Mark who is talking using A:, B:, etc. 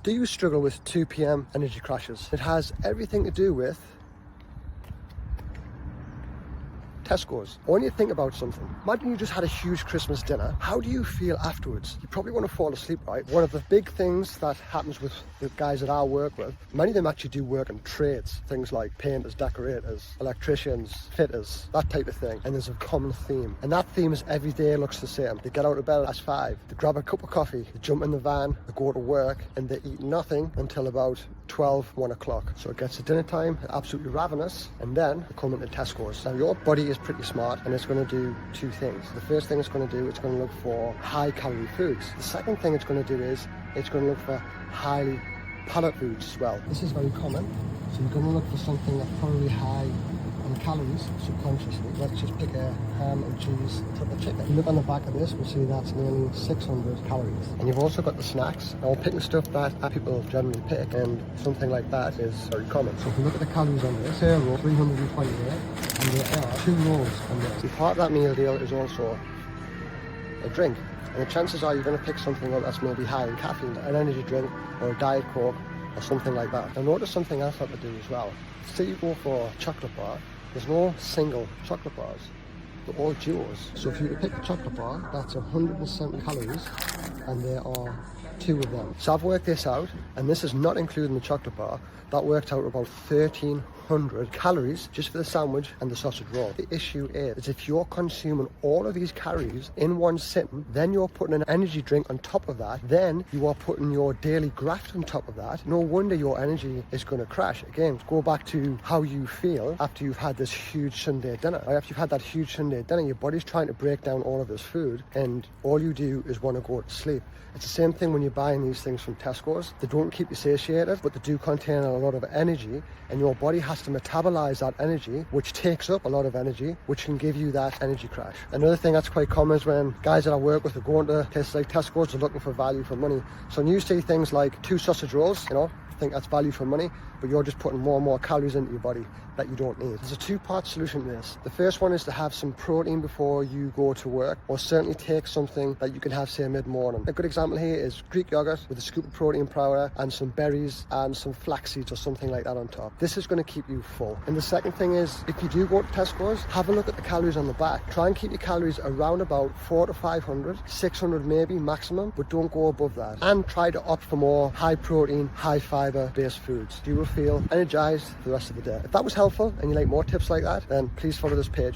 A: Do you struggle with 2 p.m. energy crashes? It has everything to do with Tesco's. I want you to think about something. Imagine you just had a huge Christmas dinner. How do you feel afterwards? You probably want to fall asleep, right? One of the big things that happens with the guys that I work with, many of them actually do work in trades, things like painters, decorators, electricians, fitters, that type of thing. And there's a common theme. And that theme is every day looks the same. They get out of bed at 5, they grab a cup of coffee, they jump in the van, they go to work, and they eat nothing until about 1 o'clock. So it gets to dinner time, absolutely ravenous, and then they come into Tesco's. Now your body is pretty smart and it's going to do two things. The first thing it's going to do, it's going to look for high calorie foods. The second thing it's going to do is it's going to look for highly palate foods as well. This is very common. So you're going to look for something that's probably high in calories subconsciously. Let's just pick a ham and cheese triple chicken. If you look on the back of this, we'll see that's nearly 600 calories. And you've also got the snacks. Now, we're picking stuff that people generally pick, and something like that is very common. So if you look at the calories on this, per roll, 328, and there are 2 rolls on this. And part of that meal deal is also a drink. And the chances are you're going to pick something up that's maybe high in caffeine, an energy drink or a Diet Coke or something like that. Now notice something else that to do as well. Say you go for a chocolate bar, there's no single chocolate bars. They're all duos. So if you pick a chocolate bar, that's 170 calories, and there are 2 of them. So I've worked this out, and this is not including the chocolate bar. That worked out about 1,300 calories just for the sandwich and the sausage roll. The issue is if you're consuming all of these calories in one sitting, then you're putting an energy drink on top of that, then you are putting your daily graft on top of that. No wonder your energy is going to crash. Again, go back to how you feel after you've had this huge Sunday dinner. Right? After you've had that huge Sunday dinner, your body's trying to break down all of this food, and all you do is want to go to sleep. It's the same thing when you're buying these things from Tesco's. They don't keep you satiated, but they do contain a lot of energy, and your body has to metabolize that energy, which takes up a lot of energy, which can give you that energy crash. Another thing that's quite common is when guys that I work with are going to places like Tesco's, they're looking for value for money. So when you see things like 2 sausage rolls, I think that's value for money, but you're just putting more and more calories into your body that you don't need. There's a 2-part solution to this. The first one is to have some protein before you go to work, or certainly take something that you can have, say, mid-morning. A good example here is Greek yogurt with a scoop of protein powder and some berries and some flax seeds or something like that on top. This is going to keep you full. And the second thing is, if you do go to Tesco's, have a look at the calories on the back. Try and keep your calories around about 400 to 500, 600 maybe maximum, but don't go above that. And try to opt for more high protein, high fiber based foods. You will feel energized for the rest of the day. If that was helpful and you like more tips like that, then please follow this page.